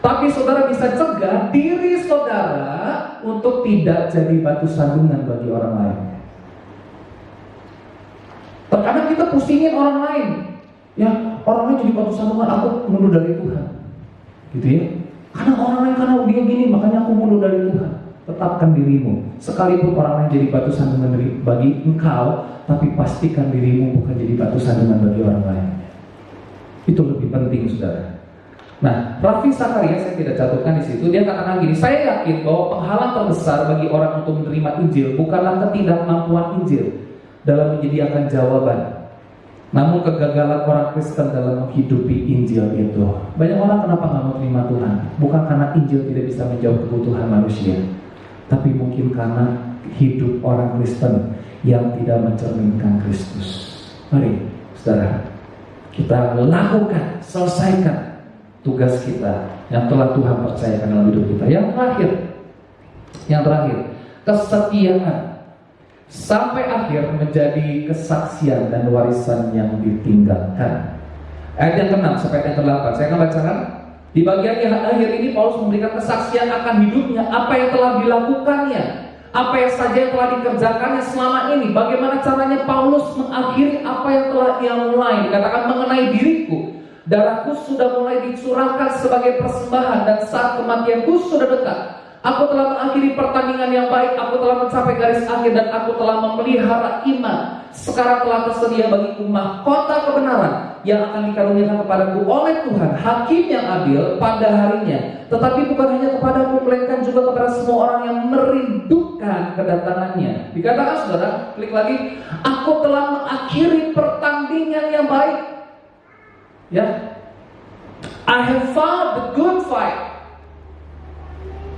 Tapi saudara bisa cegah diri saudara untuk tidak jadi batu sandungan bagi orang lain. Terkadang kita pusingin orang lain. Ya, orang lain jadi batu sandungan, aku mundur dari Tuhan. Gitu ya. Karena orang lain, karena dia gini, makanya aku mundur dari Tuhan. tetapkan dirimu. Sekalipun orang lain jadi batu sandungan bagi engkau, tapi pastikan dirimu bukan jadi batu sandungan bagi orang lain. Itu lebih penting, saudara. Nah, Rafi Sakaria, saya tidak catatkan di situ, dia katakan gini, saya yakin bahwa penghalang terbesar bagi orang untuk menerima Injil bukanlah ketidakmampuan Injil dalam menyediakan jawaban, namun kegagalan orang Kristen dalam menghidupi Injil itu. Banyak orang kenapa nggak mau terima Tuhan? Bukan karena Injil tidak bisa menjawab kebutuhan manusia, tapi mungkin karena hidup orang Kristen yang tidak mencerminkan Kristus. Mari, saudara, kita lakukan, selesaikan tugas kita yang telah Tuhan percayakan dalam hidup kita. Yang terakhir, kesetiaan sampai akhir menjadi kesaksian dan warisan yang ditinggalkan. Ayat yang ke-6 sampai ayat yang ke-8 saya akan bacakan. Di bagian yang akhir ini Paulus memberikan kesaksian akan hidupnya, apa yang telah dilakukannya, apa yang saja yang telah dikerjakannya selama ini, bagaimana caranya Paulus mengakhiri apa yang telah ia mulai. Dikatakan mengenai diriku, darahku sudah mulai dicurahkan sebagai persembahan dan saat kematianku sudah dekat. Aku telah mengakhiri pertandingan yang baik, aku telah mencapai garis akhir dan aku telah memelihara iman. Sekarang telah tersedia bagiku mahkota kebenaran yang akan dikaruniakan kepadaku oleh Tuhan, Hakim yang adil pada harinya. Tetapi bukan hanya kepadaku, melainkan juga kepada semua orang yang merindukan kedatangannya. Dikatakan, saudara, klik lagi, aku telah mengakhiri pertandingan yang baik. Ya, I have fought the good fight.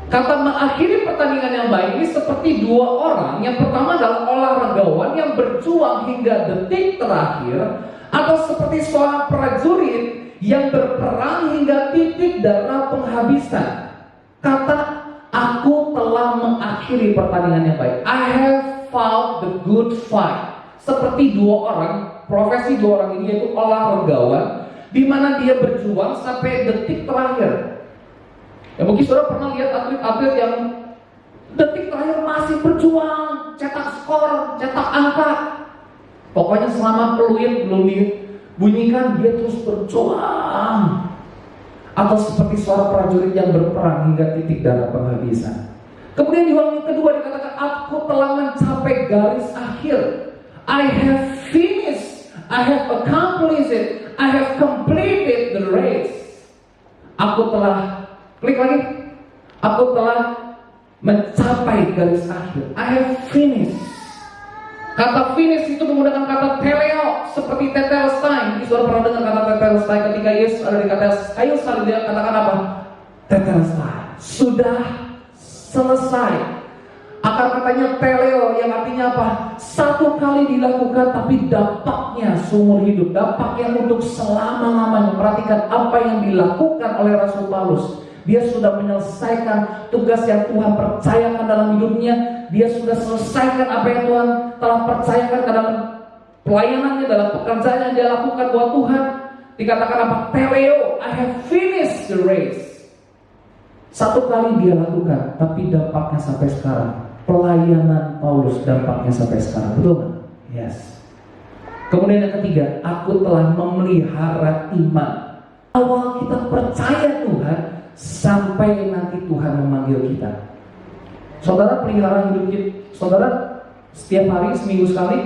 Kata mengakhiri pertandingan yang baik ini seperti dua orang. Yang pertama adalah olahragawan yang berjuang hingga detik terakhir, atau seperti seorang prajurit yang berperang hingga titik darah penghabisan. Kata aku telah mengakhiri pertandingan yang baik, I have fought the good fight. Seperti dua orang, profesi dua orang ini yaitu olahragawan, di mana dia berjuang sampai detik terakhir. Ya mungkin saudara pernah lihat atlet-atlet yang detik terakhir masih berjuang, cetak skor, cetak angka. Pokoknya selama peluit belum dibunyikan, dia terus berjuang. Atau seperti seorang prajurit yang berperang hingga titik darah penghabisan. Kemudian di yang kedua dikatakan, aku telah mencapai garis akhir. I have finished, I have accomplished it, I have completed the race. Aku telah, klik lagi, aku telah mencapai garis akhir. I have finished. Kata finish itu menggunakan kata teleo, seperti tetelestai. Saudara pernah dengar kata tetelestai ketika Yesus ada di kayu salib, dia katakan apa? Tetelestai, sudah selesai. Akar katanya teleo yang artinya apa? Satu kali dilakukan tapi dampaknya seumur hidup, dampaknya untuk selama-lamanya. Perhatikan apa yang dilakukan oleh Rasul Paulus. Dia sudah menyelesaikan tugas yang Tuhan percayakan dalam hidupnya. Dia sudah selesaikan apa yang Tuhan telah percayakan ke dalam pelayanannya, dalam pekerjaan yang dia lakukan buat Tuhan. Dikatakan apa? Teleo, I have finished the race. Satu kali dia lakukan, tapi dampaknya sampai sekarang. Pelayanan Paulus dampaknya sampai sekarang. Betul kan? Yes. Kemudian yang ketiga, aku telah memelihara iman. Awal kita percaya Tuhan, sampai nanti Tuhan memanggil kita. Saudara pelihara hidup kita. Saudara setiap hari, seminggu sekali,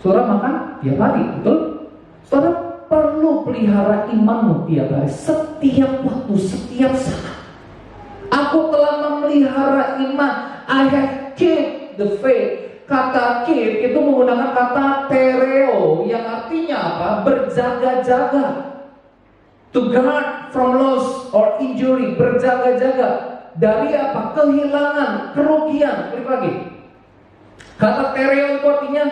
saudara makan tiap hari, betul? Saudara perlu pelihara imanmu tiap hari, setiap waktu, setiap saat. Aku telah memelihara iman. I have kept the faith. Kata keep itu menggunakan kata tereo, yang artinya apa? Berjaga-jaga. To guard from loss or injury, berjaga-jaga dari apa? Kehilangan, kerugian. Klik lagi. Kata tereo itu artinya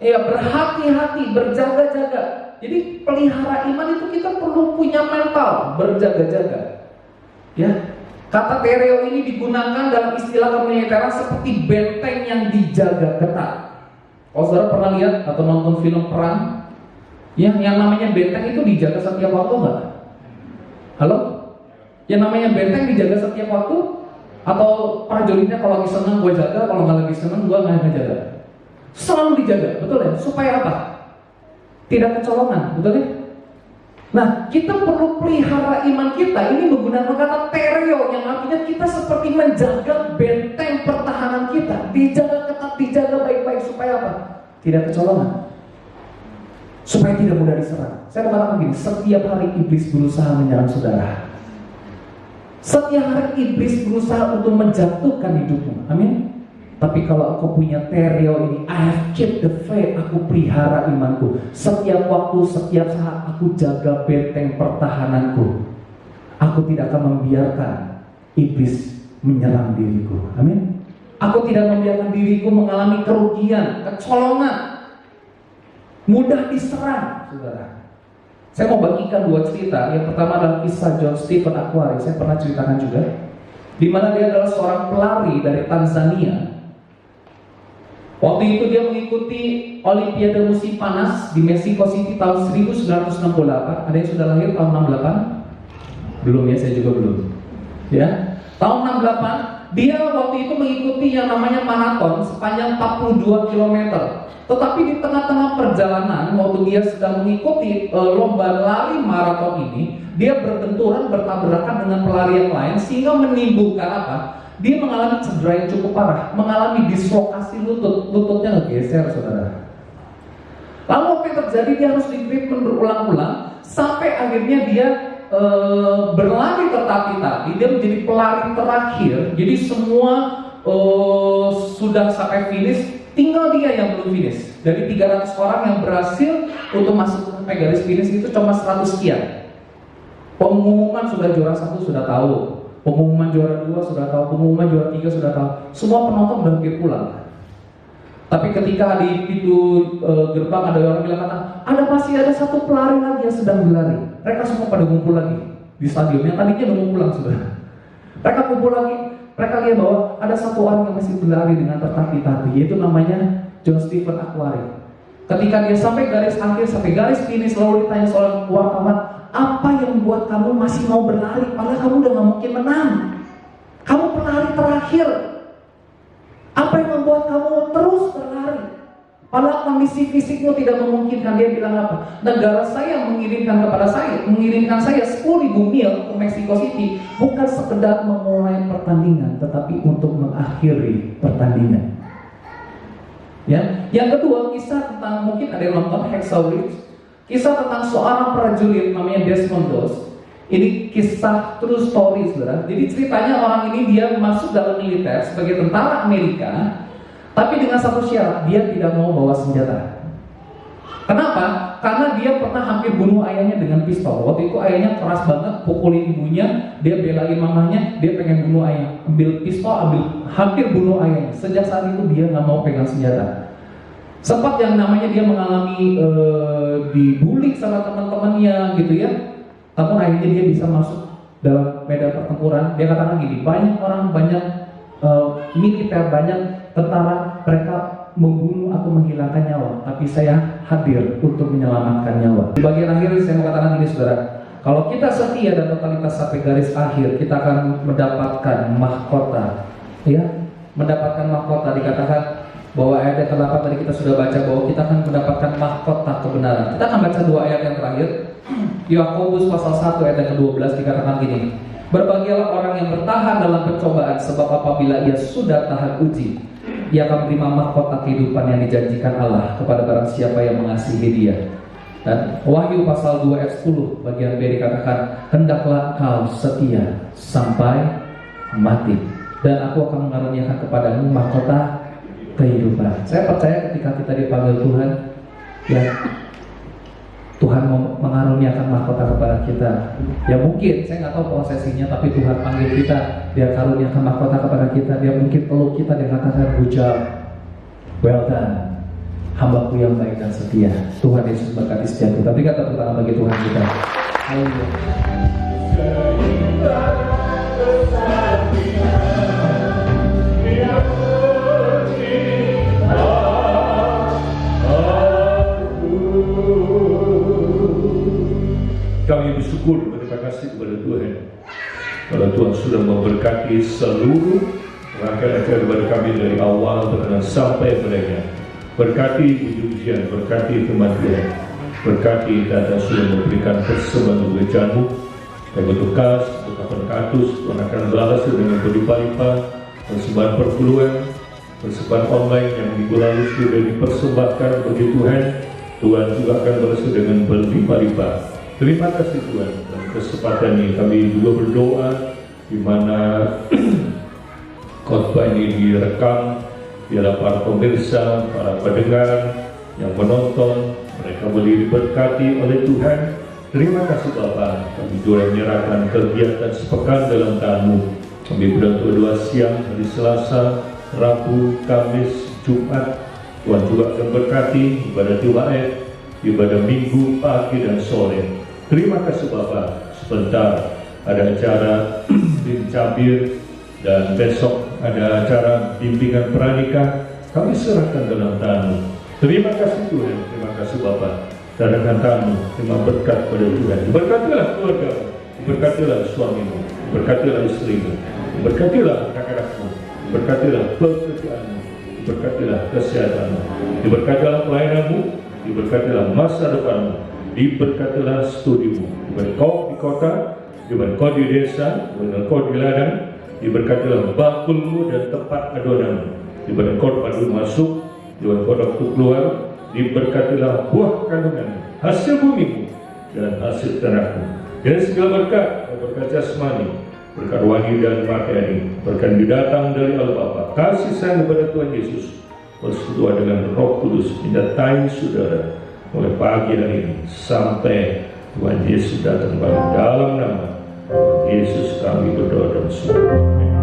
ya berhati-hati, berjaga-jaga. Jadi pelihara iman itu kita perlu punya mental berjaga-jaga. Ya. Kata tereo ini digunakan dalam istilah kemiliteran seperti benteng yang dijaga ketat. Kalau saudara pernah lihat atau nonton film perang, yang namanya benteng itu dijaga setiap waktu nggak? Halo? Yang namanya benteng dijaga setiap waktu? Atau prajuritnya kalau lagi senang gue jaga, kalau nggak lagi senang gue nggak jaga? Selalu dijaga, betul ya? Supaya apa? Tidak kecolongan, betul ya? Nah, kita perlu pelihara iman kita. Ini menggunakan kata tereo, yang artinya kita seperti menjaga benteng pertahanan kita. Dijaga ketat, dijaga baik-baik supaya apa? Tidak kecolongan, supaya tidak mudah diserang. Saya mau katakan gini, setiap hari iblis berusaha menyerang saudara. Setiap hari iblis berusaha untuk menjatuhkan hidupmu. Amin. Tapi kalau aku punya tereo ini, I have kept the faith, aku pelihara imanku. Setiap waktu, setiap saat aku jaga benteng pertahananku. Aku tidak akan membiarkan iblis menyerang diriku. Amin. Aku tidak membiarkan diriku mengalami kerugian, kecolongan, mudah diserang, saudara. Saya mau bagikan dua cerita. Yang pertama adalah kisah John Stephen Akhwari. Saya pernah ceritakan juga, di mana dia adalah seorang pelari dari Tanzania. Waktu itu dia mengikuti Olimpiade musim panas di Mexico City tahun 1968. Ada yang sudah lahir tahun 68? Belum ya, saya juga belum. Ya, tahun 68 dia waktu itu mengikuti yang namanya maraton sepanjang 42 km. Tetapi di tengah-tengah perjalanan, waktu dia sedang mengikuti lomba lari maraton ini, dia berbenturan, bertabrakan dengan pelari yang lain, sehingga menimbulkan apa? Dia mengalami cedera yang cukup parah, mengalami dislokasi lutut, lututnya ngegeser, saudara. Lalu apa yang terjadi? Dia harus ditreatment berulang-ulang, sampai akhirnya dia berlari tertatih-tatih. Dia menjadi pelari terakhir. Jadi semua sudah sampai finish, tinggal dia yang belum finish. Dari 300 orang yang berhasil untuk masuk sampai garis finish itu cuma 100 sekian. Pengumuman sudah juara 1 sudah tahu, pengumuman juara 2 sudah tahu, pengumuman juara 3 sudah tahu. Semua penonton udah hampir pulang. Tapi ketika di pintu gerbang ada orang bilang kata, masih ada satu pelari lagi yang sedang berlari. Mereka semua pada ngumpul lagi di stadion yang tadinya udah mau pulang sudah. Mereka kumpul lagi. Mereka lihat bahwa ada satu orang yang masih berlari dengan tertatih-tatih, yaitu namanya John Stephen Akhwari. Ketika dia sampai garis akhir, sampai garis finish, lalu ditanya seorang wartawan, apa yang membuat kamu masih mau berlari? Padahal kamu udah gak mungkin menang. Kamu pelari terakhir. Apa yang membuat kamu terus berlari? Padahal kondisi fisikmu tidak memungkinkan. Dia bilang apa? Negara saya mengirimkan saya 10.000 mil ke Mexico City, bukan sekedar memulai pertandingan, tetapi untuk mengakhiri pertandingan. Ya, yang kedua, kisah tentang, mungkin ada yang nonton Hacksaw Ridge, kisah tentang seorang prajurit namanya Desmond Doss. Ini kisah true story, saudara. Jadi ceritanya orang ini dia masuk dalam militer sebagai tentara Amerika, tapi dengan satu syarat, dia tidak mau bawa senjata. Kenapa? Karena dia pernah hampir bunuh ayahnya dengan pistol. Waktu itu ayahnya keras banget, pukulin ibunya, dia belain mamanya, dia pengen bunuh ayah, ambil pistol, hampir bunuh ayahnya. Sejak saat itu dia nggak mau pegang senjata. Sempat yang namanya dia mengalami dibully sama teman-temannya gitu ya. Namun akhirnya dia bisa masuk dalam medan pertempuran. Dia katakan gini, banyak orang, banyak militer, banyak tentara, mereka membunuh atau menghilangkan nyawa, tapi saya hadir untuk menyelamatkan nyawa. Di bagian akhir saya mau katakan ini, saudara, kalau kita setia dan totalitas sampai garis akhir, kita akan mendapatkan mahkota, ya, mendapatkan mahkota. Dikatakan bahwa ayat yang ke-8 tadi kita sudah baca bahwa kita akan mendapatkan mahkota kebenaran. Kita akan baca 2 ayat yang terakhir. Yakobus pasal 1 ayat yang ke-12 dikatakan gini, berbahagialah orang yang bertahan dalam pencobaan, sebab apabila ia sudah tahan uji, ia akan menerima mahkota kehidupan yang dijanjikan Allah kepada barang siapa yang mengasihi dia. Dan Wahyu pasal 2 ayat 10 bagian B dikatakan, hendaklah kau setia sampai mati, dan aku akan mengaruniakan kepadamu mahkota kehidupan. Saya percaya ketika kita dipanggil Tuhan, ya, Tuhan mengaruniakan mahkota kepada kita. Ya mungkin, saya nggak tahu prosesinya, tapi Tuhan panggil kita, dia karuniakan mahkota kepada kita. Dia mungkin peluk kita, dia katakan, good job, well done, hambaku yang baik dan setia. Tuhan Yesus berkati setiap kita. Berikan tepuk tangan bagi Tuhan kita. Haleluya. Kami bersyukur, berterima kasih kepada Tuhan karena Tuhan sudah memberkati seluruh rakan-rakan kepada kami dari awal bahkan sampai mereka. Berkati ujian, berkati firman Tuhan. Berkati Tata sudah memberikan persembahan gerejamu, baik untuk kas, untuk katus, Tuhan akan balas dengan berlimpah-limpah. Persembahan perpuluhan, persembahan online yang minggu lalu sudah dipersembahkan bagi Tuhan, Tuhan juga akan balas dengan berlimpah-limpah. Terima kasih Tuhan. Dan kesempatan ini kami juga berdoa di mana khotbah ini direkam, biarlah para pemirsa, para pendengar yang menonton, mereka boleh diberkati oleh Tuhan. Terima kasih Bapa. Kami juga menyerahkan kegiatan sepekan dalam tangan-Mu. Kami berdoa 2 siang, hari Selasa, Rabu, Kamis, Jumat. Tuhan juga akan berkati ibadah Jumat, ibadah Minggu, pagi dan sore. Terima kasih Bapa. Sebentar ada acara Cabir dan besok ada acara bimbingan pranikah. Kami serahkan dalam tangan-Mu. Terima kasih Tuhan, terima kasih Bapa. Serahkan tangan-Mu, terima berkat pada Tuhan. Berkatilah keluarga, berkatilah suamimu, berkatilah istrimu, berkatilah anak-anakmu, berkatilah pekerjaanmu, berkatilah kesehatanmu, diberkatilah pelayananmu, diberkatilah masa depanmu, diberkatilah studimu, diberkati di kota, diberkati di desa, diberkati di ladang, diberkatilah bakulmu dan tempat adonanmu, diberkati pada masuk, diberkati waktu keluar, diberkatilah buah kandunganmu, hasil bumimu dan hasil tanahmu, dan segala berkat jasmani, berkat wahyu dan materi, berkat didatang dari Allah Bapa, kasih sayang kepada Tuhan Yesus, bersekutu dengan Roh Kudus, menyertai saudara mulai pagi hari ini sampai Tuhan Yesus datang kembali. Dalam nama Yesus kami berdoa dan bersyukur.